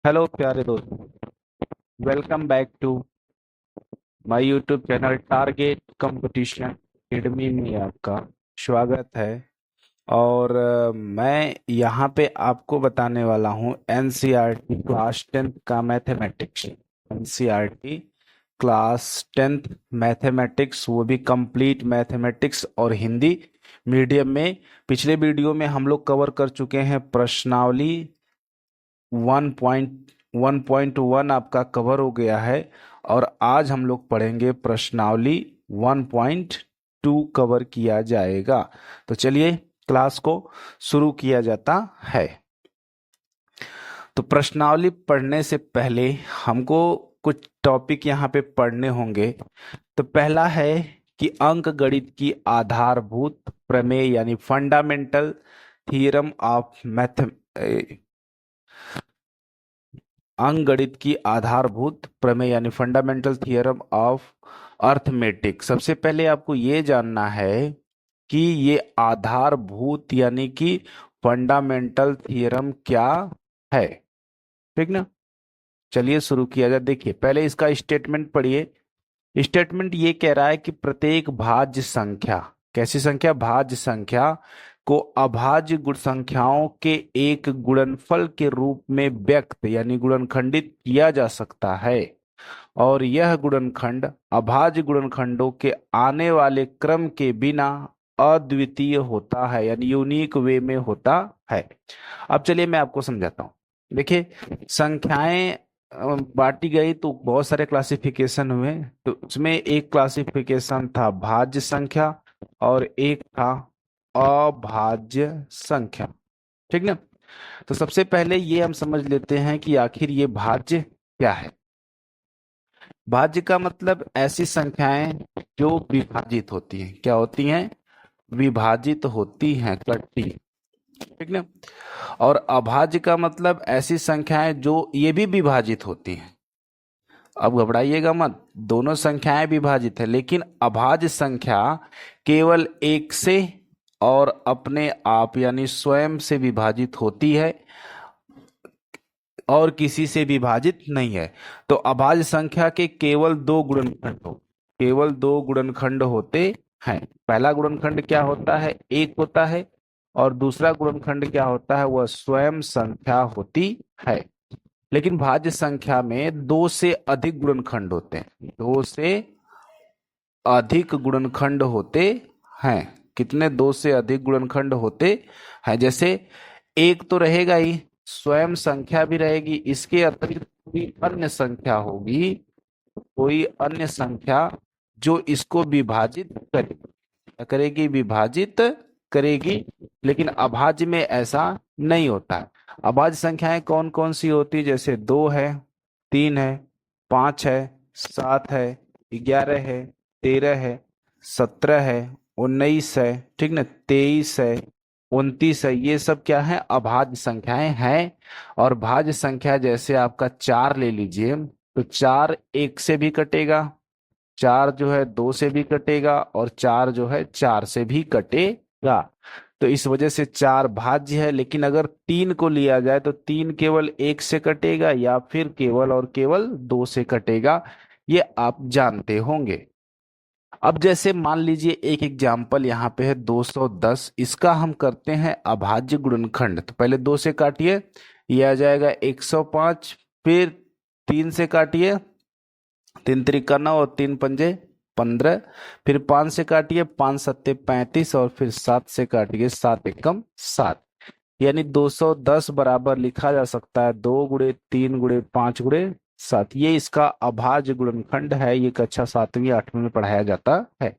Hello प्यारे दोस्त, welcome back to my YouTube channel target competition academy में आपका स्वागत है। और मैं यहाँ पे आपको बताने वाला हूँ एनसीईआरटी क्लास 10th का mathematics. NCERT class 10th mathematics, वो भी कंप्लीट मैथमेटिक्स और हिंदी मीडियम में। पिछले वीडियो में हम लोग कवर कर चुके हैं प्रश्नावली 1.1 आपका कवर हो गया है, और आज हम लोग पढ़ेंगे प्रश्नावली 1.2 कवर किया जाएगा। तो चलिए क्लास को शुरू किया जाता है। तो प्रश्नावली पढ़ने से पहले हमको कुछ टॉपिक यहाँ पे पढ़ने होंगे। तो पहला है कि अंक गणित की आधारभूत प्रमेय यानी फंडामेंटल थियरम ऑफ मैथ, अंकगणित की आधारभूत प्रमेय यानी फंडामेंटल थियरम ऑफ अर्थमेटिक। सबसे पहले आपको ये जानना है कि ये आधारभूत यानी कि फंडामेंटल थियरम क्या है। ठीक ना, चलिए शुरू किया जाए। देखिए पहले इसका स्टेटमेंट पढ़िए। स्टेटमेंट ये कह रहा है कि प्रत्येक भाज्य संख्या, कैसी संख्या, भाज्य संख्या को अभाज्य गुण संख्याओं के एक गुणनफल के रूप में व्यक्त यानी गुणनखंडित किया जा सकता है, और यह गुणनखंड अभाज्य गुणनखंडों के आने वाले क्रम के बिना अद्वितीय होता है यानी यूनिक वे में होता है। अब चलिए मैं आपको समझाता हूँ। देखिए संख्याएं बांटी गई तो बहुत सारे क्लासिफिकेशन हुए। तो उसमें एक क्लासिफिकेशन था भाज्य संख्या और एक था अभाज्य संख्या। ठीक ना, तो सबसे पहले ये हम समझ लेते हैं कि आखिर ये भाज्य क्या है। भाज्य का मतलब ऐसी संख्याएं जो विभाजित होती हैं। क्या होती हैं? विभाजित होती हैं, कटती। ठीक ना। और अभाज्य का मतलब ऐसी संख्याएं जो ये भी विभाजित होती हैं। अब घबराइएगा मत, दोनों संख्याएं विभाजित है, लेकिन अभाज्य संख्या केवल एक से और अपने आप यानी स्वयं से विभाजित होती है और किसी से विभाजित नहीं है। तो अभाज्य संख्या के केवल दो गुणनखंड होते हैं। पहला गुणनखंड क्या होता है? एक होता है, और दूसरा गुणनखंड क्या होता है? वह स्वयं संख्या होती है। लेकिन भाज्य संख्या में दो से अधिक गुणनखंड होते हैं, दो से अधिक गुणनखंड होते हैं। कितने? दो से अधिक गुणनखंड होते हैं। जैसे एक तो रहेगा ही, स्वयं संख्या भी रहेगी, इसके अतिरिक्त कोई अन्य संख्या होगी, कोई अन्य संख्या जो इसको विभाजित करेगी। क्या करेगी? विभाजित करेगी। लेकिन अभाज्य में ऐसा नहीं होता है। अभाज्य संख्याएं कौन कौन सी होती? जैसे 2 है, 3 है, 5 है, 7 है, 11 है, 13 है, 17 है, 19 है, ठीक ना, 23 है, 29 है। ये सब क्या है? अभाज्य संख्याएं हैं। और भाज्य संख्या जैसे आपका 4 ले लीजिए, तो 4 1 से भी कटेगा, 4 जो है 2 से भी कटेगा, और 4 जो है 4 से भी कटेगा। तो इस वजह से 4 भाज्य है। लेकिन अगर 3 को लिया जाए तो 3 केवल 1 से कटेगा या फिर केवल और केवल 2 से कटेगा। ये आप जानते होंगे। अब जैसे मान लीजिए एक एग्जाम्पल यहाँ पे है 210, इसका हम करते हैं अभाज्य गुणनखंड। तो पहले 2 से काटिए, ये आ जाएगा 105। फिर 3 से काटिए, 3 त्रिका 9 और 3 पंजे 15। फिर 5 से काटिए, 5 सत्ते 35, और फिर 7 से काटिए, 7 एकम 7। यानी 210 बराबर लिखा जा सकता है 2 गुणे 3 गुणे 5 गुणे 7। ये इसका अभाज्य गुणनखंड है। ये कक्षा 7वीं 8वीं में पढ़ाया जाता है।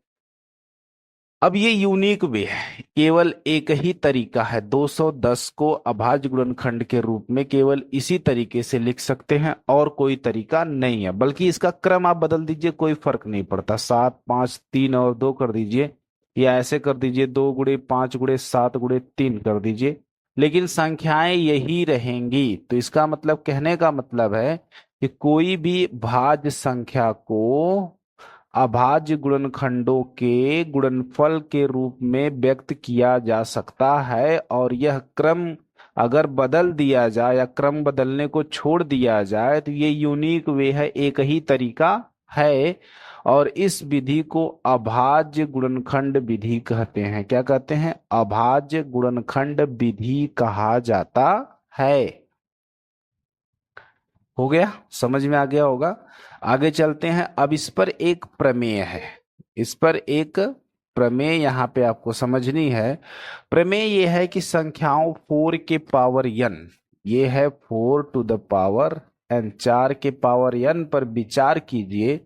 अब ये यूनिक वे है, केवल एक ही तरीका है 210 को अभाज्य गुणनखंड के रूप में केवल इसी तरीके से लिख सकते हैं, और कोई तरीका नहीं है। बल्कि इसका क्रम आप बदल दीजिए, कोई फर्क नहीं पड़ता। 7 5 3 और 2 कर दीजिए, या ऐसे कर दीजिए 2 गुणे 5 गुणे 7 गुणे 3 कर दीजिए, लेकिन संख्याएं यही रहेंगी। तो इसका मतलब, कहने का मतलब है कि कोई भी भाज्य संख्या को अभाज्य गुणनखंडों के गुणनफल के रूप में व्यक्त किया जा सकता है, और यह क्रम अगर बदल दिया जाए या क्रम बदलने को छोड़ दिया जाए तो ये यूनिक वे है, एक ही तरीका है। और इस विधि को अभाज्य गुणनखंड विधि कहते हैं। क्या कहते हैं? अभाज्य गुणनखंड विधि कहा जाता है। हो गया, समझ में आ गया होगा। आगे चलते हैं। अब इस पर एक प्रमेय है, इस पर एक प्रमेय यहाँ पे आपको समझनी है। प्रमेय ये है कि संख्याओं 4 के पावर n, ये है 4 टू द पावर n, 4 के पावर n पर विचार कीजिए,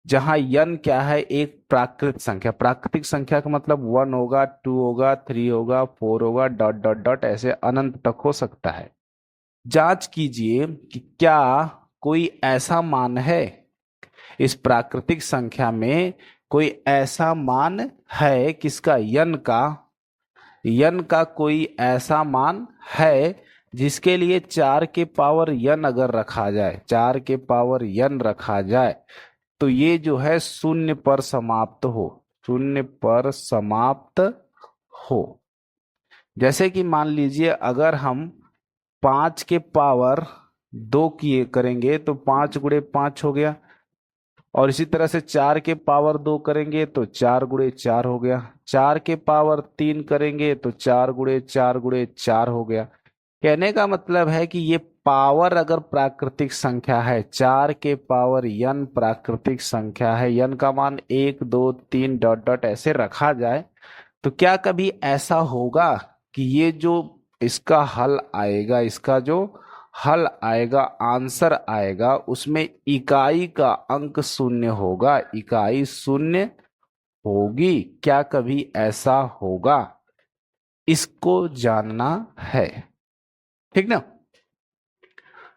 जहां n क्या है? एक प्राकृत संख्या। प्राकृतिक संख्या का मतलब 1 होगा, 2 होगा, 3 होगा, 4 होगा, डॉट डॉट डॉट ऐसे अनंत तक हो सकता है। जांच कीजिए कि क्या कोई ऐसा मान है, इस प्राकृतिक संख्या में कोई ऐसा मान है किसका, यन का कोई ऐसा मान है जिसके लिए 4 के पावर यन अगर रखा जाए, 4 के पावर यन रखा जाए तो ये जो है शून्य पर समाप्त हो, शून्य पर समाप्त हो। जैसे कि मान लीजिए अगर हम 5 के पावर 2 किए करेंगे तो 5 गुणे 5 हो गया, और इसी तरह से 4 के पावर 2 करेंगे तो 4 गुणे 4 हो गया, 4 के पावर 3 करेंगे तो 4 गुणे 4 गुणे 4 हो गया। कहने का मतलब है कि ये पावर अगर प्राकृतिक संख्या है, 4 के पावर n प्राकृतिक संख्या है, n का मान 1 2 3 डॉट डॉट ऐसे रखा जाए, तो क्या कभी ऐसा होगा कि ये जो इसका हल आएगा, इसका जो हल आएगा, आंसर आएगा, उसमें इकाई का अंक शून्य होगा, इकाई शून्य होगी? क्या कभी ऐसा होगा? इसको जानना है, ठीक ना।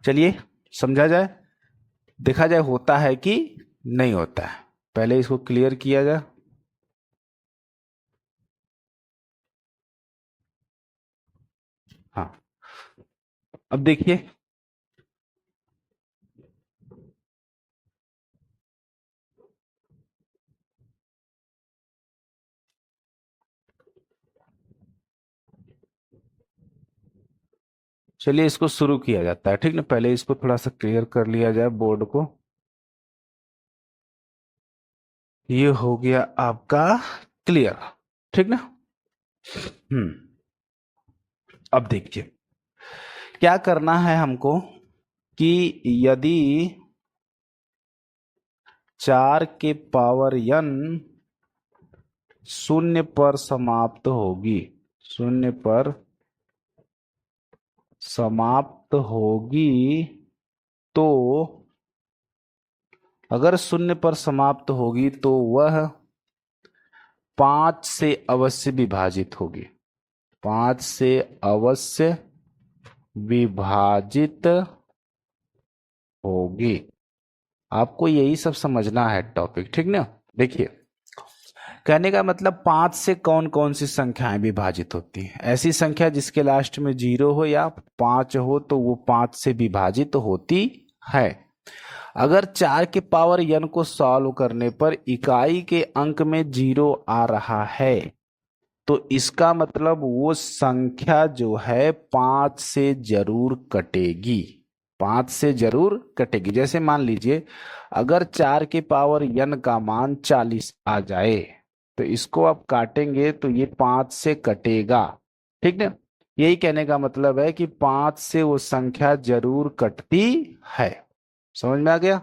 चलिए समझा जाए, देखा जाए होता है कि नहीं होता है। पहले इसको क्लियर किया जाए। हाँ, अब देखिए, चलिए इसको शुरू किया जाता है, ठीक ना। पहले इसको थोड़ा सा क्लियर कर लिया जाए बोर्ड को। ये हो गया आपका क्लियर, ठीक ना। हम्म, अब देखिए क्या करना है हमको कि यदि 4 के पावर n शून्य पर समाप्त होगी, शून्य पर समाप्त होगी, तो अगर शून्य पर समाप्त होगी तो वह 5 से अवश्य विभाजित होगी, 5 से अवश्य विभाजित होगी। आपको यही सब समझना है टॉपिक, ठीक ना। देखिए कहने का मतलब 5 से कौन कौन सी संख्याएं विभाजित होती हैं? ऐसी संख्या जिसके लास्ट में 0 हो या 5 हो तो वो 5 से विभाजित होती है। अगर 4 के पावर n को सॉल्व करने पर इकाई के अंक में 0 आ रहा है तो इसका मतलब वो संख्या जो है 5 से जरूर कटेगी, 5 से जरूर कटेगी। जैसे मान लीजिए अगर 4 के पावर n का मान 40 आ जाए तो इसको आप काटेंगे तो ये 5 से कटेगा, ठीक ना। यही कहने का मतलब है कि 5 से वो संख्या जरूर कटती है। समझ में आ गया।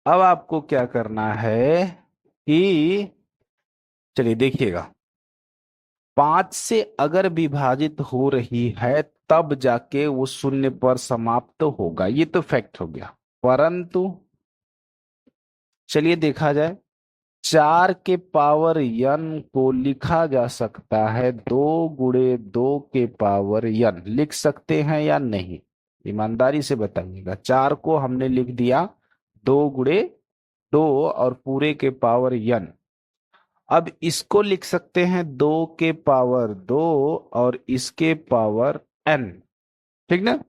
अब आपको क्या करना है कि चलिए देखिएगा, 5 से अगर विभाजित हो रही है तब जाके वो शून्य पर समाप्त होगा, ये तो फैक्ट हो गया। परंतु चलिए देखा जाए, 4 के पावर n को लिखा जा सकता है 2 गुणे 2 के पावर n, लिख सकते हैं या नहीं? ईमानदारी से बताइएगा। 4 को हमने लिख दिया 2 गुणे 2 और पूरे के पावर n। अब इसको लिख सकते हैं 2 के पावर 2 और इसके पावर n, ठीक ना।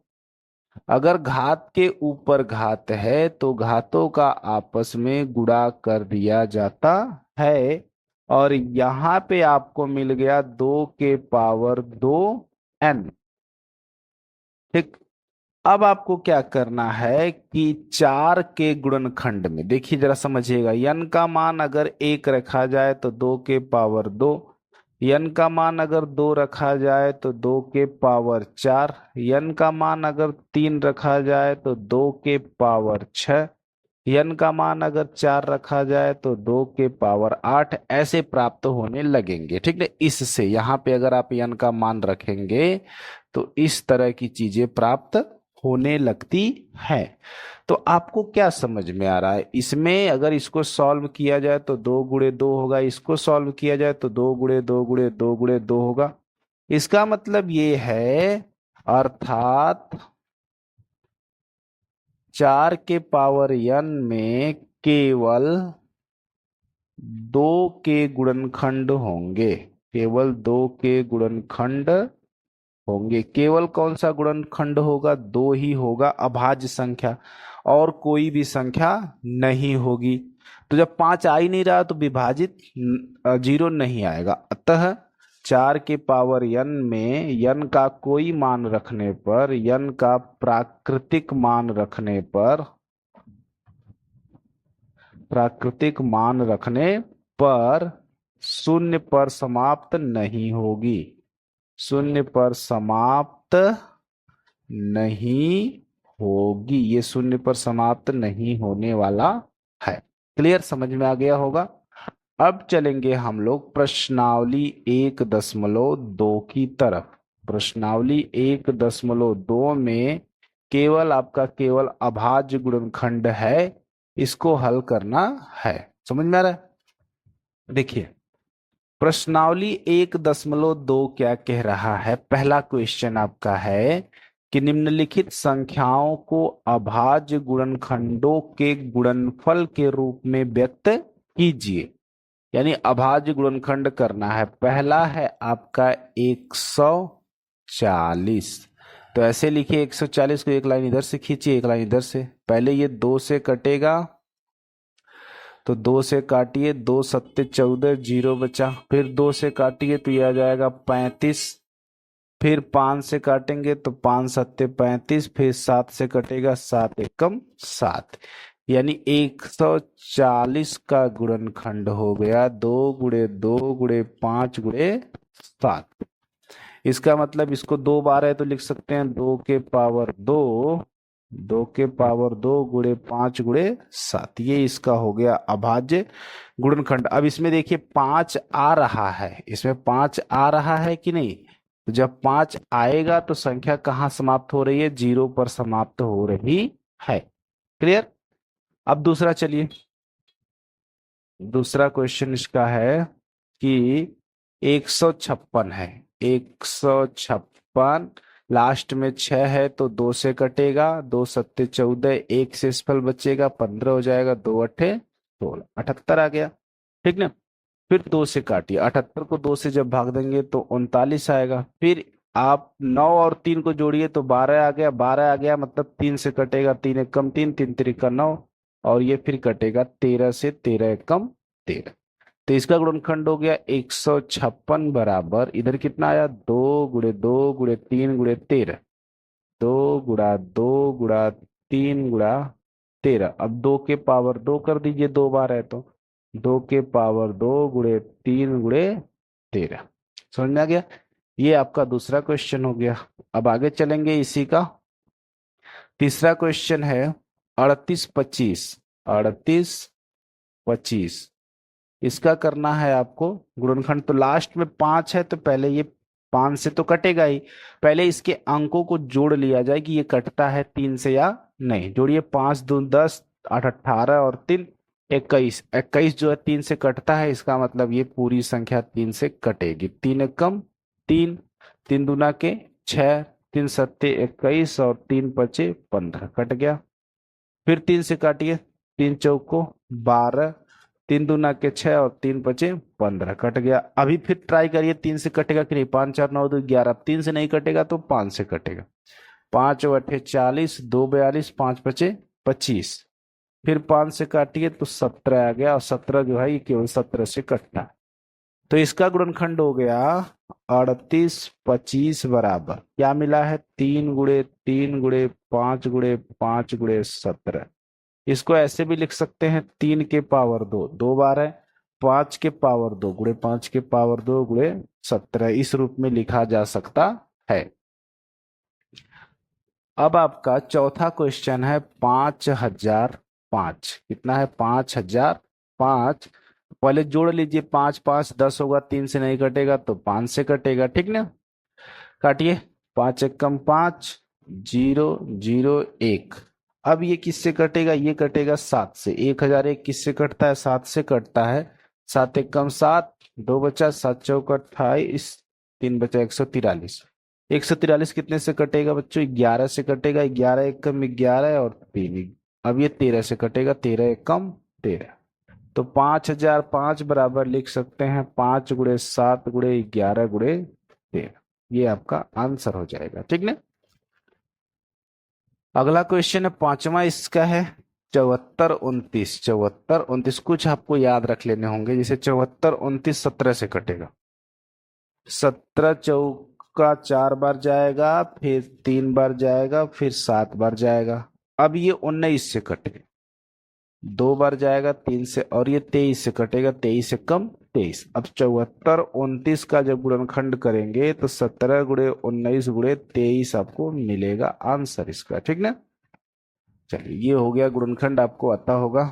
अगर घात के ऊपर घात है तो घातों का आपस में गुणा कर दिया जाता है और यहां पे आपको मिल गया 2 के पावर 2 n। ठीक। अब आपको क्या करना है कि 4 के गुणनखंड में देखिए जरा समझिएगा, n का मान अगर 1 रखा जाए तो 2 के पावर 2, n का मान अगर 2 रखा जाए तो 2 के पावर 4, n का मान अगर 3 रखा जाए तो 2 के पावर 6, n का मान अगर 4 रखा जाए तो 2 के पावर 8 ऐसे प्राप्त होने लगेंगे। ठीक है, इससे यहाँ पे अगर आप n का मान रखेंगे तो इस तरह की चीजें प्राप्त होने लगती है। तो आपको क्या समझ में आ रहा है, इसमें अगर इसको सॉल्व किया जाए तो 2 गुणे 2 होगा, इसको सॉल्व किया जाए तो 2 गुणे 2 गुणे 2 गुणे 2 होगा। इसका मतलब ये है, अर्थात 4 के पावर n में केवल 2 के गुणनखंड होंगे, केवल 2 के गुणनखंड होंगे। केवल कौन सा गुणनखंड होगा, 2 ही होगा, अभाज्य संख्या, और कोई भी संख्या नहीं होगी। तो जब 5 आ ही नहीं रहा तो विभाजित 0 नहीं आएगा। अतः 4 के पावर n में n का कोई मान रखने पर, n का प्राकृतिक मान रखने पर, प्राकृतिक मान रखने पर शून्य पर समाप्त नहीं होगी, शून्य पर समाप्त नहीं होगी, ये शून्य पर समाप्त नहीं होने वाला है। क्लियर, समझ में आ गया होगा। अब चलेंगे हम लोग प्रश्नावली 1.2 की तरफ। प्रश्नावली 1.2 में केवल आपका केवल अभाज्य गुणनखंड है, इसको हल करना है। समझ में आ रहा है। देखिए प्रश्नावली 1.2 क्या कह रहा है। पहला क्वेश्चन आपका है कि निम्नलिखित संख्याओं को अभाज्य गुणनखंडों के गुणनफल के रूप में व्यक्त कीजिए। यानी अभाज्य गुणनखंड करना है। पहला है आपका 140। तो ऐसे लिखिए, 140 को एक लाइन इधर से खींचिए, एक लाइन इधर से। पहले ये 2 से कटेगा तो 2 से काटिए, 2 सत्ते 14, 0 बचा। फिर 2 से काटिए तो ये आ जाएगा 35। फिर 5 से काटेंगे तो 5 सत्ते 35, फिर 7 से कटेगा, 7 एकम 7। यानी 140 का गुणनखंड हो गया 2 गुणे 2 गुणे 5 गुणे 7। इसका मतलब इसको 2 बार है तो लिख सकते हैं 2 के पावर 2, 2 के पावर 2 गुणे 5 गुणे 7। ये इसका हो गया अभाज्य गुणनखंड। अब इसमें देखिए 5 आ रहा है, इसमें 5 आ रहा है कि नहीं। तो जब 5 आएगा तो संख्या कहाँ समाप्त हो रही है, 0 पर समाप्त हो रही है। क्लियर। अब दूसरा चलिए, दूसरा क्वेश्चन इसका है कि 156 है, 156, लास्ट में 6 है तो 2 से कटेगा, 2 सत्ते 14, 1 से फल बचेगा, 15 हो जाएगा, 2 अट्ठे 16, 78 आ गया। ठीक ना। फिर 2 से काटिए, 78 को 2 से जब भाग देंगे तो 39 आएगा। फिर आप 9 और 3 को जोड़िए तो 12 आ गया, 12 आ गया मतलब 3 से कटेगा, 3 एकम 3, 3 तिरिका 9, और ये फिर कटेगा 13 से, 13 एकम 13। तो इसका गुणनखंड हो गया 156 बराबर, इधर कितना आया, 2 गुणे 2 गुणे 3 गुणे 13, 2 गुणा 2 गुणा 3 गुणा 13। अब 2 के पावर 2 कर दीजिए, 2 बार है तो 2 के पावर 2 गुणे 3 गुणे 13। समझ में आ गया। ये आपका दूसरा क्वेश्चन हो गया। अब आगे चलेंगे, इसी का तीसरा क्वेश्चन है 38-25। 38-25 इसका करना है आपको गुणनखंड। तो लास्ट में 5 है तो पहले ये 5 से तो कटेगा ही, पहले इसके अंकों को जोड़ लिया जाए कि ये कटता है 3 से या नहीं। जोड़िए, 5 दूनी 10, 8 18 और 3 21। 21 जो है 3 से कटता है, इसका मतलब ये पूरी संख्या 3 से कटेगी। 3 एकम 3, 3 दूना के 6, 3 सत्ते 21 और 3 पचे 15, कट गया। फिर 3 से काटिए, 3 चौको 12, 3 दूना के 6 और 3 पचे 15, कट गया। अभी फिर ट्राई करिए 3 से कटेगा कि नहीं, 5 4 9 2 11। अब 3 से नहीं कटेगा तो 5 से कटेगा, 5 और 8 40, 2 42, 5 पचे 25। फिर 5 से काटिए तो 17 आ गया, और 17 जो है ये केवल 17 से कटना है। तो इसका गुणनखंड हो गया 38 25 बराबर क्या मिला है 3 × 3 × 5 × 5 × 17। इसको ऐसे भी लिख सकते हैं 3 के पावर 2 दो बार है 5 के पावर 2 × 5 के पावर 2 × 17 इस रूप में लिखा जा सकता है। अब आपका चौथा क्वेश्चन है 5005। कितना है 5005। पहले जोड़ लीजिए 5 5 10 होगा 3 से नहीं कटेगा तो 5 से कटेगा ठीक ना। काटिए 5 × 1 = 5 0 0 1। अब ये किससे कटेगा ये कटेगा 7 से 1001 किससे कटता है 7 से कटता है 7 × 1 = 7 2 बचा 7 चौक 28 3 बचा 143। 143 कितने से कटेगा बच्चों 11 से कटेगा 11 × 1 = 11 और 3। अब ये 13 से कटेगा 13 × 1 = 13। तो 5005 बराबर लिख सकते हैं 5 × 7 × 11 × 13। ये आपका आंसर हो जाएगा ठीक ना। अगला क्वेश्चन है पांचवा इसका है 74 29। 74 29 कुछ आपको याद रख लेने होंगे जैसे 74 29 17 से कटेगा 17 चौका 4 बार जाएगा फिर 3 बार जाएगा फिर 7 बार जाएगा। अब ये 19 से कटेगा 2 बार जाएगा 3 से और ये 23 से कटेगा 23 से कम 23। अब 74 29 का जब गुणनखंड करेंगे तो 17 × 19 × 23 आपको मिलेगा आंसर इसका ठीक ना। चलिए ये हो गया गुणनखंड आपको आता होगा।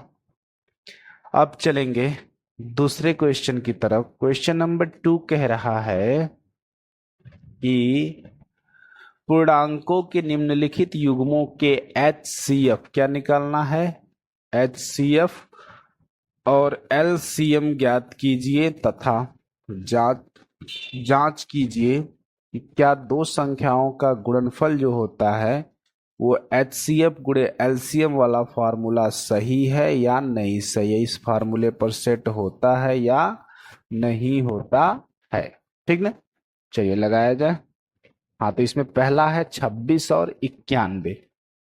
अब चलेंगे दूसरे क्वेश्चन की तरफ। क्वेश्चन नंबर 2 कह रहा है कि पूर्णांकों के निम्नलिखित युग्मों के HCF क्या निकालना है HCF और LCM ज्ञात कीजिए तथा जांच कीजिए कि क्या दो संख्याओं का गुणनफल जो होता है वो HCF × LCM वाला फार्मूला सही है या नहीं सही है, इस फार्मूले पर सेट होता है या नहीं होता है ठीक ना। चलिए लगाया जाए। हाँ तो इसमें पहला है 26 और 91।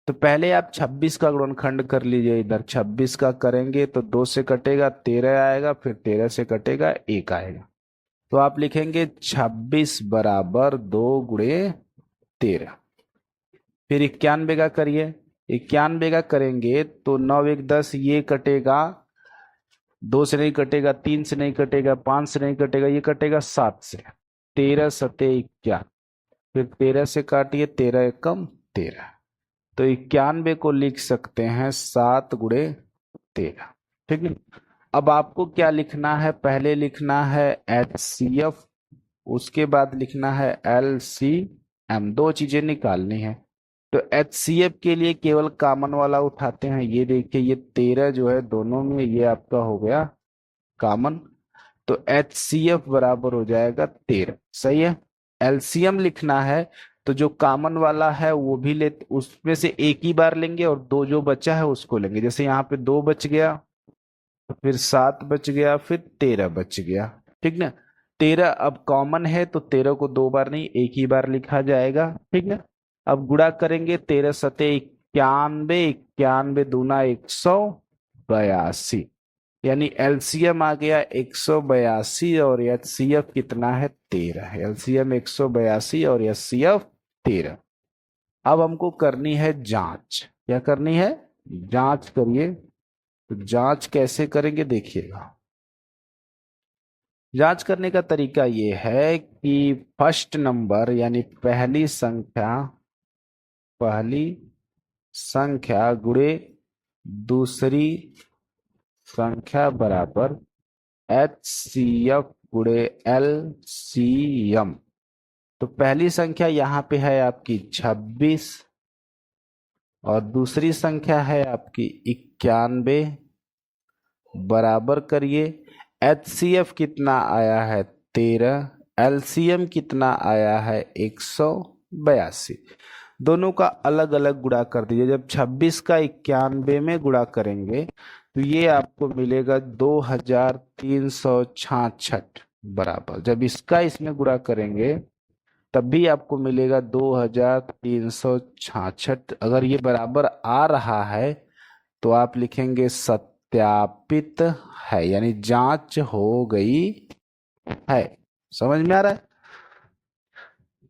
तो पहले आप 26 का गुणनखंड कर लीजिए। इधर 26 का करेंगे तो 2 से कटेगा 13 आएगा फिर 13 से कटेगा 1 आएगा। तो आप लिखेंगे 26 बराबर 2 × 13। फिर 91 का करिए 91 का करेंगे तो 9 1 10 ये कटेगा 2 से नहीं कटेगा 3 से नहीं कटेगा 5 से नहीं कटेगा ये कटेगा 7 से 13 7 51 फिर 13 से काटिए 13 × 1 = 13। तो 91 को लिख सकते हैं 7 × 13 ठीक है। अब आपको क्या लिखना है पहले लिखना है HCF उसके बाद लिखना है LCM। दो चीजें निकालनी है। तो HCF के लिए केवल कॉमन वाला उठाते हैं। ये देखिए ये 13 जो है दोनों में ये आपका हो गया कॉमन। तो HCF बराबर हो जाएगा 13 सही है। LCM लिखना है तो जो कॉमन वाला है वो भी ले उसमें से एक ही बार लेंगे और दो जो बचा है उसको लेंगे। जैसे यहाँ पे 2 बच गया फिर 7 बच गया फिर 13 बच गया ठीक ना। 13 अब कॉमन है तो 13 को 2 बार नहीं एक ही बार लिखा जाएगा ठीक ना। अब गुणा करेंगे 13 सते 91 91 दूना 182 यानी LCM आ गया 182 और HCF कितना है 13 है। LCM 182 और HCF 13। अब हमको करनी है जांच। क्या करनी है जांच करिए। तो जांच कैसे करेंगे देखिएगा। जांच करने का तरीका ये है कि फर्स्ट नंबर यानी पहली संख्या गुणे दूसरी संख्या बराबर HCF × LCM। तो पहली संख्या यहाँ पे है आपकी 26 और दूसरी संख्या है आपकी 91 बराबर करिए। HCF कितना आया है 13 LCM कितना आया है 182। दोनों का अलग अलग गुणा कर दीजिए। जब 26 का 91 में गुणा करेंगे तो ये आपको मिलेगा 2366 बराबर। जब इसका इसमें गुणा करेंगे तब भी आपको मिलेगा 2366। अगर ये बराबर आ रहा है तो आप लिखेंगे सत्यापित है यानी जांच हो गई है। समझ में आ रहा है?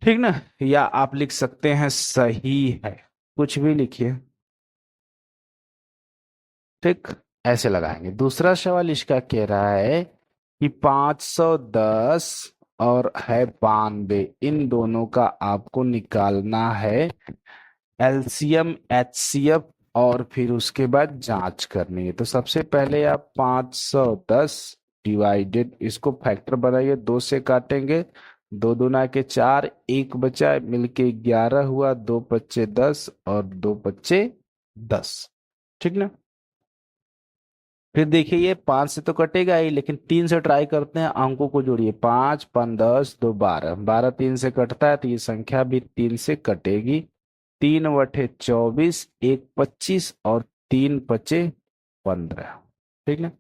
ठीक ना? या आप लिख सकते हैं सही है, कुछ भी लिखिए। ठीक, ऐसे लगाएंगे। दूसरा सवाल इसका कह रहा है कि 510 और है 92, इन दोनों का आपको निकालना है एलसीएम एचसीएफ, और फिर उसके बाद जांच करनी है। तो सबसे पहले आप 510 डिवाइडेड, इसको फैक्टर बनाइए, 2 से काटेंगे, 2 दूना के 4, एक बचा, मिलके 11 हुआ, 2 पच्चे 10 और 2 पच्चे 10। ठीक ना? फिर देखिए ये 5 से तो कटेगा ही, लेकिन 3 से ट्राई करते हैं, अंकों को जोड़िए, 5 5 10 2 12, 12 3 से कटता है तो ये संख्या भी 3 से कटेगी। 3 बटे 24, 1 25 और 3 पचे 15। ठीक है?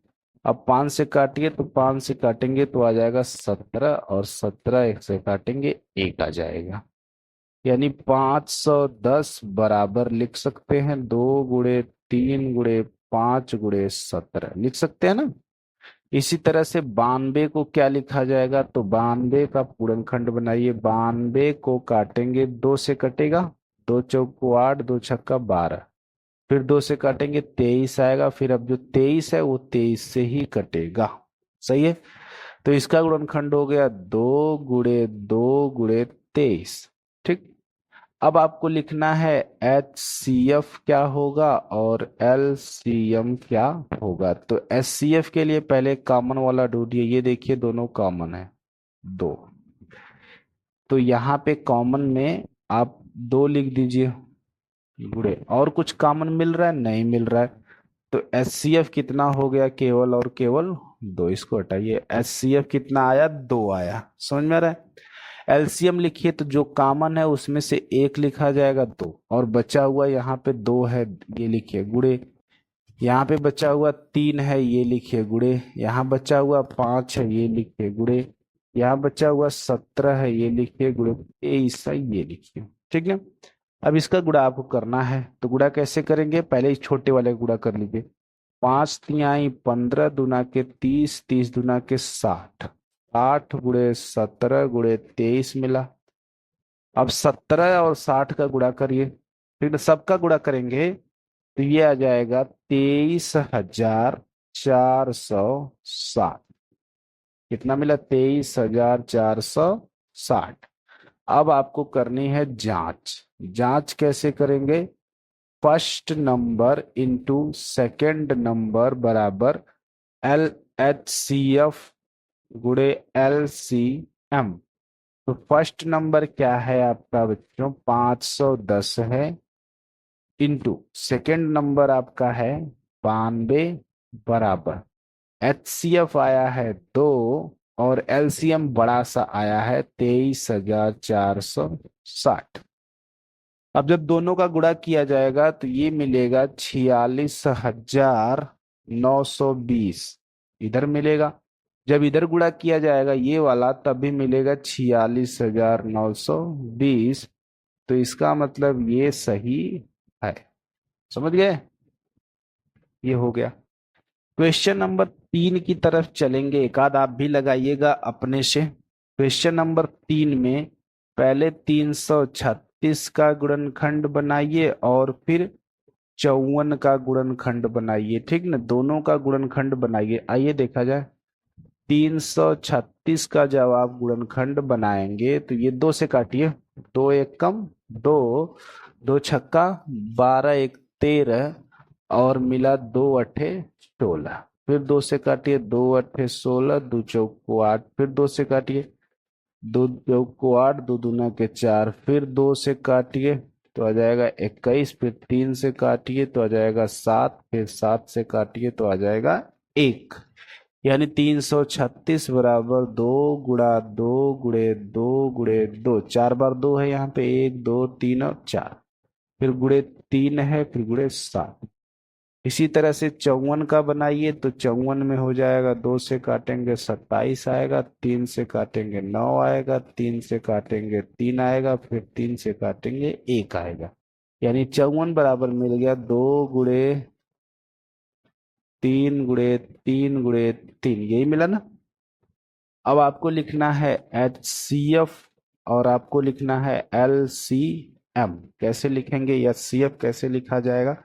अब 5 से काटिए, तो 5 से काटेंगे तो आ जाएगा 17, और 17 1 से काटेंगे 1 आ जाएगा। यानी 510 बराबर लिख सकते हैं 2 गुणे 3 गुणे 5 गुणे 17, लिख सकते हैं ना? इसी तरह से 92 को क्या लिखा जाएगा, तो 92 का पूर्णखंड बनाइए। 92 को काटेंगे, 2 से कटेगा, 2 चौको 8, 2 छक्का 12, फिर 2 से काटेंगे 23 आएगा, फिर अब जो 23 है वो 23 से ही कटेगा। सही है? तो इसका गुणनखंड हो गया 2 गुणे 2 गुणे 23। ठीक। अब आपको लिखना है एच सी एफ क्या होगा और एल सी एम क्या होगा। तो एच सी एफ के लिए पहले कॉमन वाला ढूंढिए। ये देखिए दोनों कॉमन है, 2। तो यहाँ पे कॉमन में आप 2 लिख दीजिए गुणे, और कुछ कॉमन मिल रहा है? नहीं मिल रहा है। तो एच सी एफ कितना हो गया, केवल और केवल 2। इसको हटाइए, एच सी एफ कितना आया, 2 आया। समझ में आ रहा है? एलसीएम लिखिए, तो जो कॉमन है उसमें से 1 लिखा जाएगा, 2, और बचा हुआ यहाँ पे 2 है, ये लिखिए गुणे। यहाँ पे बचा हुआ 3 है, ये लिखिए गुणे। यहाँ बचा हुआ 5 है, ये लिखिए गुणे। यहाँ बचा हुआ 17 है, ये लिखिए गुणे। 23 है, ये लिखिए। ठीक है? अब इसका गुणा आपको करना है, तो गुणा कैसे करेंगे, पहले इस छोटे वाले का गुणा कर लीजिए। 5 तिहाई 15 दूना के 30, 30 दूना के 60, 8 गुणे 17 गुणे 23 मिला। अब 17 और 60 का गुणा करिए, फिर सबका गुणा करेंगे तो ये आ जाएगा 23,460। कितना मिला, 23,460। अब आपको करनी है जांच। जांच कैसे करेंगे, first number into second number बराबर एल एच सी एफ गुणे एल सी एम। तो फर्स्ट नंबर क्या है आपका बच्चों, 510 है, इंटू सेकेंड नंबर आपका है 92, बराबर एच सी एफ आया है 2, और एलसीएम बड़ा सा आया है 23,460। अब जब दोनों का गुणा किया जाएगा तो ये मिलेगा 46,920, इधर मिलेगा। जब इधर गुणा किया जाएगा ये वाला, तब भी मिलेगा 46,920। तो इसका मतलब ये सही है। समझ गए? ये हो गया। क्वेश्चन नंबर 3 की तरफ चलेंगे, एक आध आप भी लगाइएगा अपने से। क्वेश्चन नंबर 3 में पहले 336 का गुणनखंड बनाइए और फिर 54 का गुणनखंड बनाइए। ठीक ना? दोनों का गुणनखंड बनाइए। आइए देखा जाए। 336 का जब आप गुणनखंड बनाएंगे तो ये 2 से काटिए, 2 एक कम 2, 2 छक्का 12 एक 13, और मिला 2 अठे 16। फिर 2 से काटिए, 2 अठे 16, 2 चौको 8, फिर 2 से काटिए, 2 चौको 8, 2 दूना के 4, फिर 2 से काटिए तो आ जाएगा 21, फिर 3 से काटिए तो आ जाएगा 7, फिर 7 से काटिए तो आ जाएगा 1। यानी 336 बराबर 2 गुणा 2 गुणे 2 गुणे 2, 4 बार 2 है यहाँ पे, 1 2 3 और 4, फिर गुणे 3 है, फिर गुणे 7। इसी तरह से 54 का बनाइए, तो 54 में हो जाएगा, 2 से काटेंगे 27 आएगा, 3 से काटेंगे 9 आएगा, 3 से काटेंगे 3 आएगा, फिर 3 से काटेंगे 1 आएगा। यानी 54 बराबर मिल गया 2 गुणे 3 गुणे 3 गुणे 3, यही मिला ना? अब आपको लिखना है HCF और आपको लिखना है LCM। कैसे लिखेंगे? HCF कैसे लिखा जाएगा?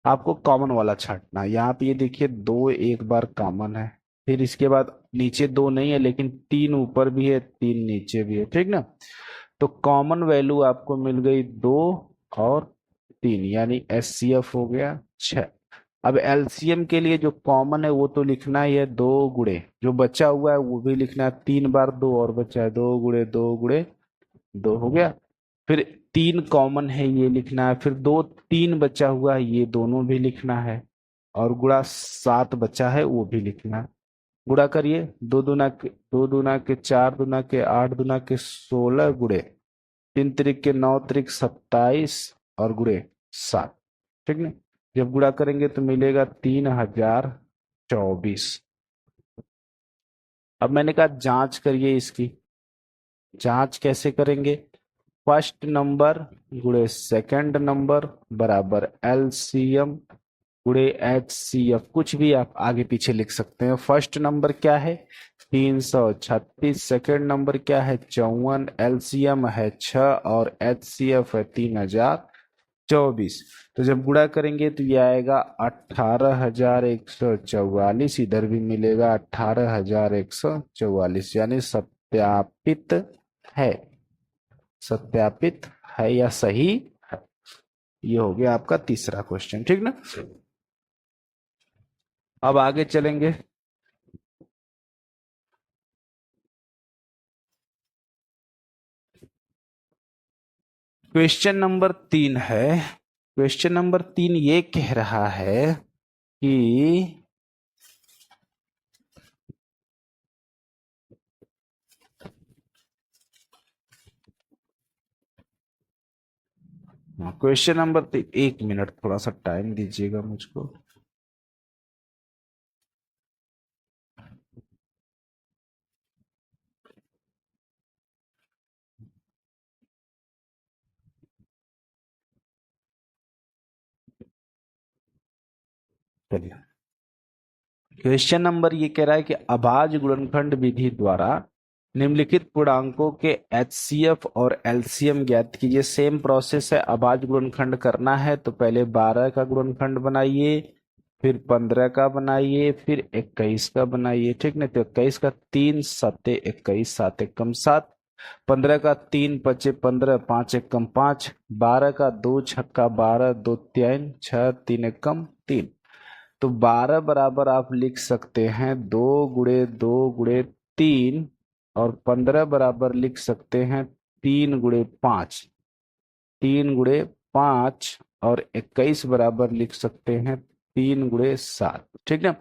आपको कॉमन वाला छांटना है। यहाँ पे ये देखिए दो एक बार कॉमन है, फिर इसके बाद नीचे दो नहीं है लेकिन तीन ऊपर भी है तीन नीचे भी है, ठीक ना। तो कॉमन वैल्यू आपको मिल गई दो और तीन, यानी HCF हो गया 6। अब LCM के लिए जो कॉमन है वो तो लिखना ही है, दो गुणे जो बचा हुआ है वो भी लिखना है, तीन बार दो और बचा है, दो गुणे दो गुणे दो हो गया। फिर तीन कॉमन है ये लिखना है, फिर दो तीन बचा हुआ है ये दोनों भी लिखना है, और गुणा सात बचा है वो भी लिखना है। गुणा करिए, दो दूना के चार, दूना के आठ, दूना के 16 गुणे तीन त्रिक के 9 त्रिक 27 और गुणे 7, ठीक ना। जब गुणा करेंगे तो मिलेगा 3024। अब मैंने कहा जांच करिए इसकी। जांच कैसे करेंगे? फर्स्ट नंबर गुणे सेकंड नंबर बराबर LCM गुणे HCF। कुछ भी आप आगे पीछे लिख सकते हैं। फर्स्ट नंबर क्या है? 336। सेकंड नंबर क्या है? 54। LCM है 6 और HCF है 3024। तो जब गुणा करेंगे तो ये आएगा 18,144। इधर भी मिलेगा 18,144, यानी सत्यापित है। सत्यापित है या सही है। ये हो गया आपका तीसरा क्वेश्चन, ठीक ना। अब आगे चलेंगे। क्वेश्चन नंबर 3 है। क्वेश्चन नंबर 3 ये कह रहा है कि क्वेश्चन नंबर 3, एक मिनट थोड़ा सा टाइम दीजिएगा मुझको। चलिए, क्वेश्चन नंबर ये कह रहा है कि अभाज्य गुणनखंड विधि द्वारा निम्नलिखित पूर्णांकों के HCF और LCM ज्ञात कीजिए। सेम प्रोसेस है, अभाज्य गुणनखंड करना है तो पहले 12 का गुणनखंड बनाइए, फिर 15 का बनाइए, फिर 21 का बनाइए, ठीक ना। तो 21 का 3 सत्ते 21, 7 एकम 7। 15 का 3 पचे 15, 5 एकम 5। 12 का 2 छक्का 12, 2 तीन 6, 3 एकम 3। तो 12 बराबर आप लिख सकते हैं 2 गुणे 2 गुणे 3, और 15 बराबर लिख सकते हैं 3 गुणे 5, 3 गुणे 5, और 21 बराबर लिख सकते हैं 3 गुणे 7, ठीक ना।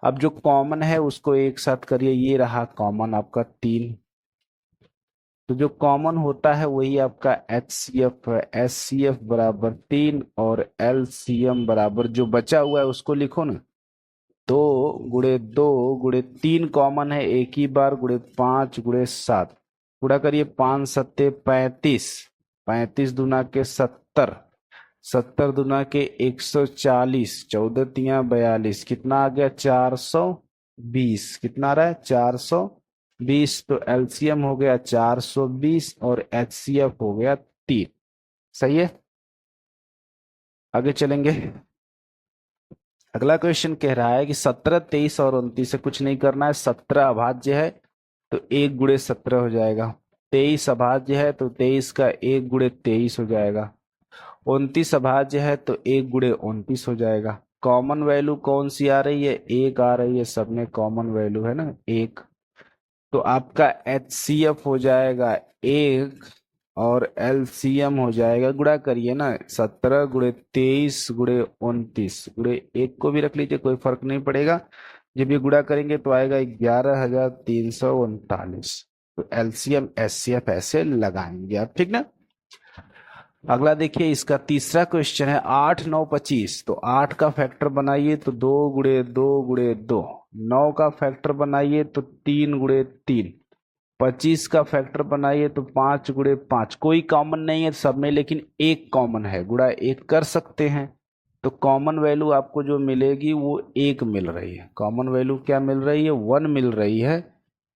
अब जो कॉमन है उसको एक साथ करिए, ये रहा कॉमन आपका 3। तो जो कॉमन होता है वही आपका HCF है। HCF बराबर 3 और LCM बराबर जो बचा हुआ है उसको लिखो ना, 2 गुणे 2 गुणे 3 कॉमन है एक ही बार, गुणे 5 गुणे 7। गुणा करिए, 5 सत्ते 35, 35 दूना के 70, 70 दूना के 140, 14 तिया 42, कितना आ गया? 420। कितना आ रहा है? 420। तो LCM हो गया 420 और HCF हो गया 3। सही है। आगे चलेंगे। अगला क्वेश्चन कह रहा है कि 17, 23 और 29 से कुछ नहीं करना है। 17 अभाज्य है तो 1 गुणे 17 हो जाएगा। 23 अभाज्य है तो 23 का 1 गुणे 23 हो जाएगा। 29 अभाज्य है तो 1 गुणे 29 हो जाएगा। कॉमन वैल्यू कौन सी आ रही है? एक आ रही है, सब में कॉमन वैल्यू है ना एक। तो आपका HCF हो जाएगा 1 और LCM हो जाएगा, गुणा करिए ना, 17 गुणे 23 गुणे 29, गुणे 1 को भी रख लीजिए, कोई फर्क नहीं पड़ेगा। जब ये गुणा करेंगे तो आएगा 11,339। तो LCM HCF ऐसे लगाएंगे आप, ठीक ना। अगला देखिए, इसका तीसरा क्वेश्चन है 8, 9, 25। तो 8 का फैक्टर बनाइए तो 2 गुणे 2 गुणे 2। 9 का फैक्टर बनाइए तो 3 गुणे 3। 25 का फैक्टर बनाइए तो 5 गुणे 5। कोई कॉमन नहीं है सब में, लेकिन एक कॉमन है, गुणा एक कर सकते हैं। तो कॉमन वैल्यू आपको जो मिलेगी वो एक मिल रही है। कॉमन वैल्यू क्या मिल रही है? 1 मिल रही है।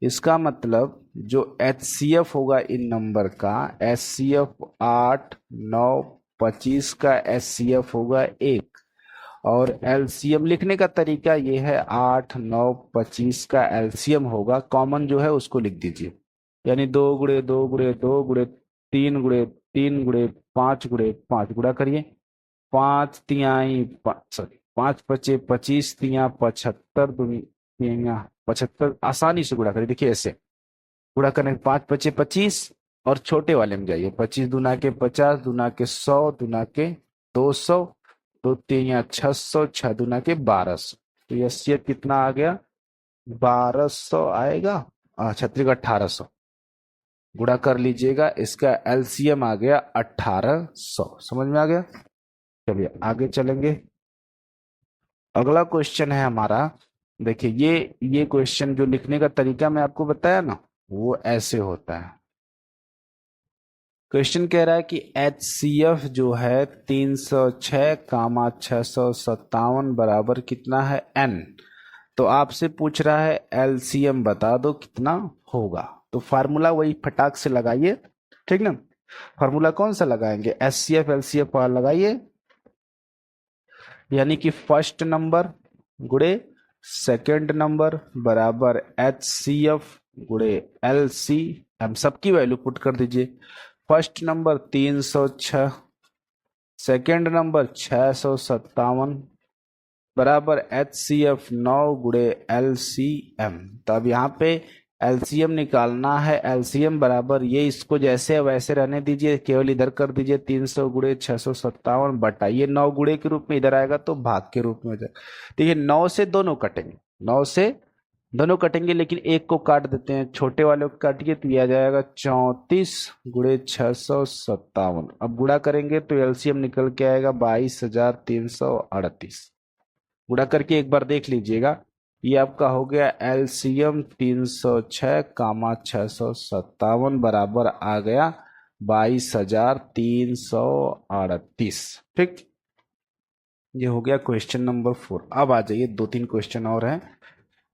इसका मतलब जो HCF होगा इन नंबर का, HCF 8, 9, 25 का HCF होगा 1। और LCM लिखने का तरीका ये है, 8, 9, 25 का LCM होगा, कॉमन जो है उसको लिख दीजिए, यानी 2 गुणे 2 गुणे 2 गुणे 3 गुणे 5 गुणे 5 गुणा करिए। 5 तिया 75, 75 आसानी से गुणा करिए। देखिए ऐसे गुणा करने 5 × 5 = 25, और छोटे वाले में जाइए, 25 दूना के 50, दूना के 100, दूना के 200, 2×3 = 600, 6 दूना के 1200। तो ये HCF कितना आ गया? 1200 आएगा। छत्री का 1800 गुणा कर लीजिएगा, इसका LCM आ गया 1800। समझ में आ गया? चलिए आगे चलेंगे। अगला क्वेश्चन है हमारा, देखिए ये क्वेश्चन जो लिखने का तरीका मैं आपको बताया ना, वो ऐसे होता है। क्वेश्चन कह रहा है कि HCF जो है 306, 657 बराबर कितना है? n। तो आपसे पूछ रहा है LCM बता दो कितना होगा। तो फार्मूला वही फटाक से लगाइए, ठीक ना। फार्मूला कौन सा लगाएंगे? HCF LCF वाला लगाइए, यानी कि फर्स्ट नंबर गुणे सेकंड नंबर बराबर HCF गुणे LCM। सबकी वैल्यू पुट कर दीजिए। फर्स्ट नंबर 306, सेकंड नंबर 657 बराबर HCF 9 गुणे LCM। तो अब यहाँ पे LCM निकालना है। LCM बराबर ये, इसको जैसे वैसे रहने दीजिए, केवल इधर कर दीजिए 300 गुणे 657 बटा ये 9 गुणे के रूप में इधर आएगा, तो भाग के रूप में हो जाएगा। देखिए 9 से दोनों कटेंगे, 9 से दोनों कटेंगे, लेकिन एक को काट देते हैं, छोटे वाले को काटिए तो यह आ जाएगा 34 गुणे 657। अब गुणा करेंगे तो LCM निकल के आएगा 22,338। गुणा करके एक बार देख लीजिएगा, ये आपका हो गया LCM 306, 657 बराबर आ गया 22,338। ठीक, ये हो गया क्वेश्चन नंबर 4। अब आ जाइए, 2-3 क्वेश्चन और हैं।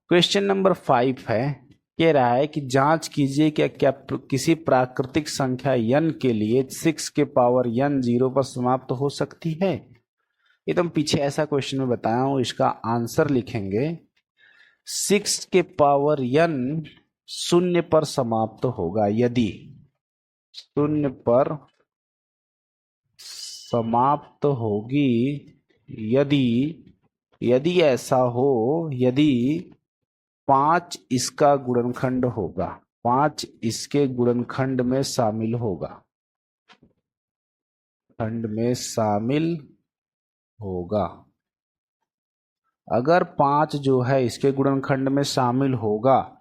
क्वेश्चन नंबर 5 है, कह रहा है कि जांच कीजिए क्या क्या किसी प्राकृतिक संख्या n के लिए 6 के पावर n 0 पर समाप्त हो सकती है। ये तो हम पीछे ऐसा क्वेश्चन में बताया हूं, इसका आंसर लिखेंगे 6 के पावर n 0 पर समाप्त होगा यदि 0 पर समाप्त होगी, यदि ऐसा हो, यदि 5 इसका गुणनखंड होगा, 5 इसके गुणनखंड में शामिल होगा, खंड में शामिल होगा। अगर 5 जो है इसके गुणनखंड में शामिल होगा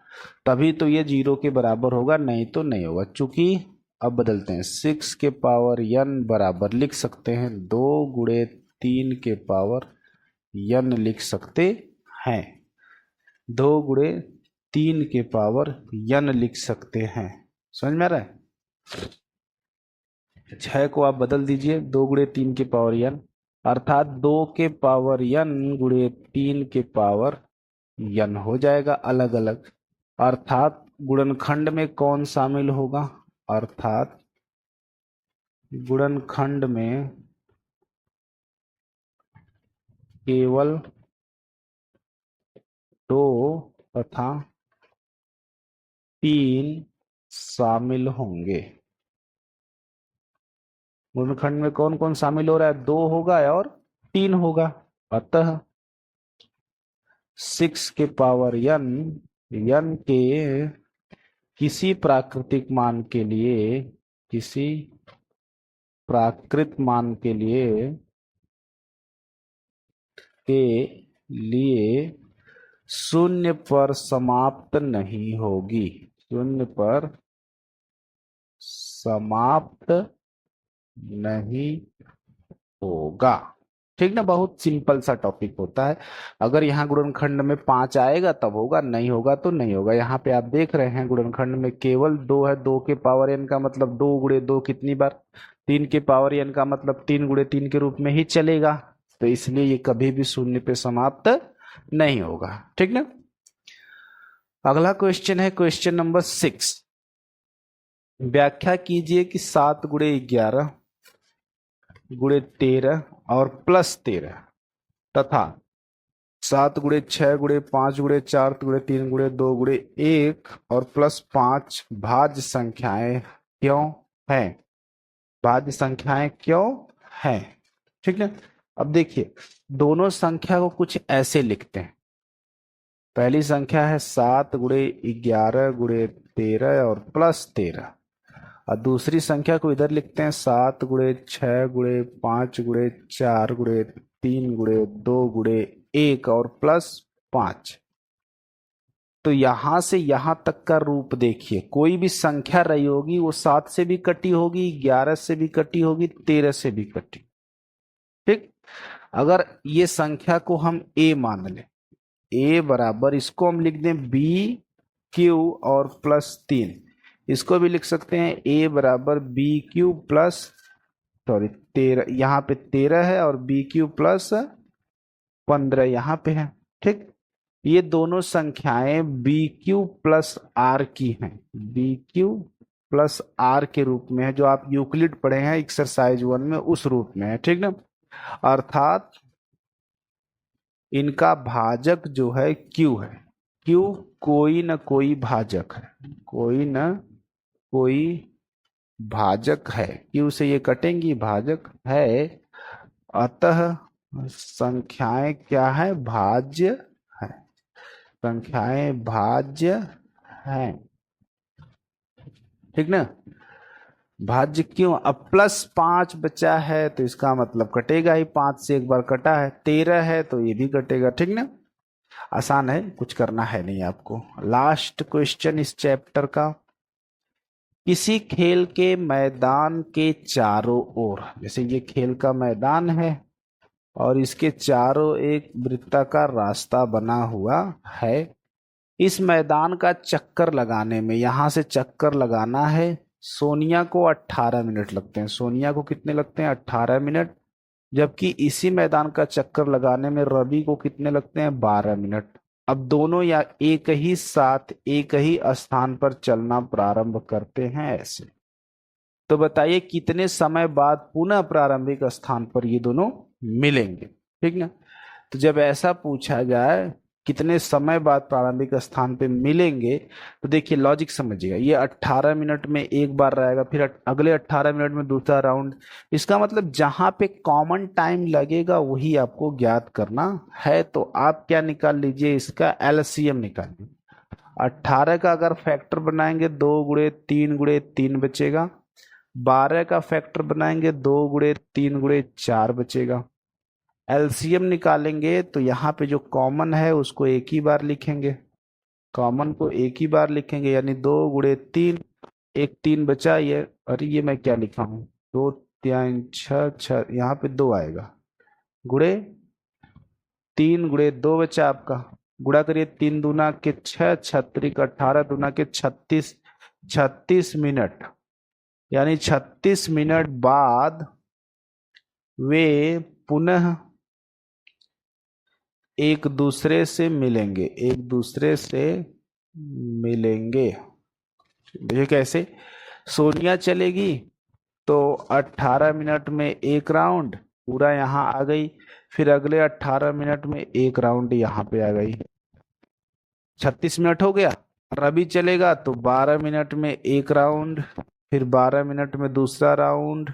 तभी तो ये 0 के बराबर होगा, नहीं तो नहीं होगा। चूंकि अब बदलते हैं, 6 के पावर n बराबर लिख सकते हैं 2 गुणे 3 के पावर n लिख सकते हैं, 2 गुणे 3 के पावर n लिख सकते हैं। समझ में आ रहा है? 6 को आप बदल दीजिए 2 गुणे 3 के पावर n, अर्थात 2 के पावर n गुणे 3 के पावर n हो जाएगा अलग अलग। अर्थात गुणनखंड में कौन शामिल होगा? अर्थात गुणनखंड में केवल 2 तथा 3 शामिल होंगे। गुणनखंड में कौन कौन शामिल हो रहा है? 2 होगा और 3 होगा। अतः 6 के पावर n के किसी प्राकृतिक मान के लिए, किसी प्राकृत मान के लिए 0 पर समाप्त नहीं होगी, 0 पर समाप्त नहीं होगा। ठीक ना, बहुत सिंपल सा टॉपिक होता है। अगर यहाँ गुणनखंड में 5 आएगा तब होगा, नहीं होगा तो नहीं होगा। यहाँ पे आप देख रहे हैं गुणनखंड में केवल 2 है, 2 के पावर n का मतलब 2 गुणे 2 कितनी बार? 3 के पावर n का मतलब 3 गुणे 3 के रूप में ही चलेगा, तो इसलिए ये कभी भी 0 पे समाप्त नहीं होगा। ठीक ना। अगला क्वेश्चन है क्वेश्चन नंबर 6। व्याख्या कीजिए कि 7 गुणे 11 गुणे 13 और प्लस 13 तथा 7 गुणे 6 गुणे 5 गुणे 4 गुणे 3 गुणे 2 गुणे 1 और प्लस 5 भाज्य संख्याएं क्यों हैं? भाज्य संख्याएं क्यों हैं? ठीक है। अब देखिए, दोनों संख्या को कुछ ऐसे लिखते हैं। पहली संख्या है 7 गुणे 11 गुणे 13 और प्लस 13, और दूसरी संख्या को इधर लिखते हैं 7 गुणे 6 गुणे 5 गुणे 4 गुणे 3 गुणे 2 गुणे 1 और प्लस 5। तो यहां से यहां तक का रूप देखिए, कोई भी संख्या रही होगी वो 7 से भी कटी होगी, 11 से भी कटी होगी, 13 से भी कटी। ठीक। अगर ये संख्या को हम a मान लें, a बराबर, इसको हम लिख दें b q और प्लस 3, इसको भी लिख सकते हैं a बराबर बी क्यू प्लस, सॉरी 13, यहाँ पे 13 है और बी क्यू प्लस 15 यहाँ पे है। ठीक। ये दोनों संख्याएं बी क्यू प्लस आर की हैं, बी क्यू प्लस आर के रूप में है, जो आप यूक्लिड पढ़े हैं एक्सरसाइज 1 में, उस रूप में है। ठीक ना। अर्थात इनका भाजक जो है क्यू है। क्यू कोई न कोई भाजक है, कोई न कोई भाजक है। क्यू से ये कटेंगी, भाजक है। अतः संख्याएं क्या है? भाज्य है। संख्याएं भाज्य हैं। ठीक ना। भाज्य क्यों? अब प्लस 5 बचा है तो इसका मतलब कटेगा ही, 5 से एक बार कटा है। 13 है तो ये भी कटेगा। ठीक ना। आसान है, कुछ करना है नहीं आपको। लास्ट क्वेश्चन इस चैप्टर का, किसी खेल के मैदान के चारों ओर, जैसे ये खेल का मैदान है और इसके चारों एक वृत्ताकार रास्ता बना हुआ है। इस मैदान का चक्कर लगाने में, यहां से चक्कर लगाना है, सोनिया को 18 मिनट लगते हैं। सोनिया को कितने लगते हैं? 18 मिनट। जबकि इसी मैदान का चक्कर लगाने में रवि को कितने लगते हैं? 12 मिनट। अब दोनों या एक ही साथ एक ही स्थान पर चलना प्रारंभ करते हैं ऐसे, तो बताइए कितने समय बाद पुनः प्रारंभिक स्थान पर ये दोनों मिलेंगे। ठीक ना। तो जब ऐसा पूछा जाए कितने समय बाद प्रारंभिक स्थान पे मिलेंगे, तो देखिए लॉजिक समझिएगा। ये 18 मिनट में एक बार रहेगा, फिर अगले 18 मिनट में दूसरा राउंड। इसका मतलब जहां पे कॉमन टाइम लगेगा वही आपको ज्ञात करना है। तो आप क्या निकाल लीजिए? इसका एलसीएम निकाल लीजिए। 18 का अगर फैक्टर बनाएंगे 2 गुणे 3 गुणे 3 बचेगा। 12 का फैक्टर बनाएंगे 2 गुणे 3 गुणे 4 बचेगा। एलसीएम निकालेंगे तो यहाँ पे जो कॉमन है उसको एक ही बार लिखेंगे, कॉमन को एक ही बार लिखेंगे, यानी 2 गुणे 3, एक 3 बचा। ये, अरे ये मैं क्या लिखा हूँ, 2 3 6 6, यहाँ पे 2 आएगा, गुणे 3 गुणे 2 बचा आपका। गुणा करिए, 3 दूना के 6, 6 18 दूना के 36, 36 मिनट, यानी 36 मिनट बाद वे पुनः एक दूसरे से मिलेंगे, एक दूसरे से मिलेंगे। देखिए कैसे, सोनिया चलेगी तो 18 मिनट में एक राउंड पूरा यहाँ आ गई, फिर अगले 18 मिनट में एक राउंड यहाँ पे आ गई, 36 मिनट हो गया। रवि चलेगा तो 12 मिनट में एक राउंड, फिर 12 मिनट में दूसरा राउंड,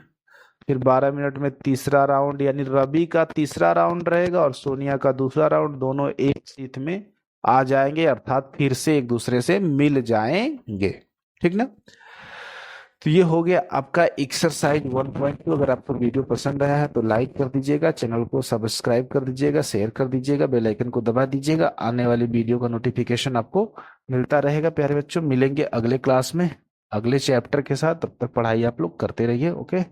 फिर 12 मिनट में तीसरा राउंड, यानी रवि का तीसरा राउंड रहेगा और सोनिया का दूसरा राउंड, दोनों एक सीट में आ जाएंगे, अर्थात फिर से एक दूसरे से मिल जाएंगे। ठीक ना। तो ये हो गया आपका एक्सरसाइज 1.2। अगर आपको वीडियो पसंद आया है तो लाइक कर दीजिएगा, चैनल को सब्सक्राइब कर दीजिएगा, शेयर कर दीजिएगा, बेल आइकन को दबा दीजिएगा। आने वाली वीडियो का नोटिफिकेशन आपको मिलता रहेगा। प्यारे बच्चों, मिलेंगे अगले क्लास में अगले चैप्टर के साथ। तब तक पढ़ाई आप लोग करते रहिए। ओके।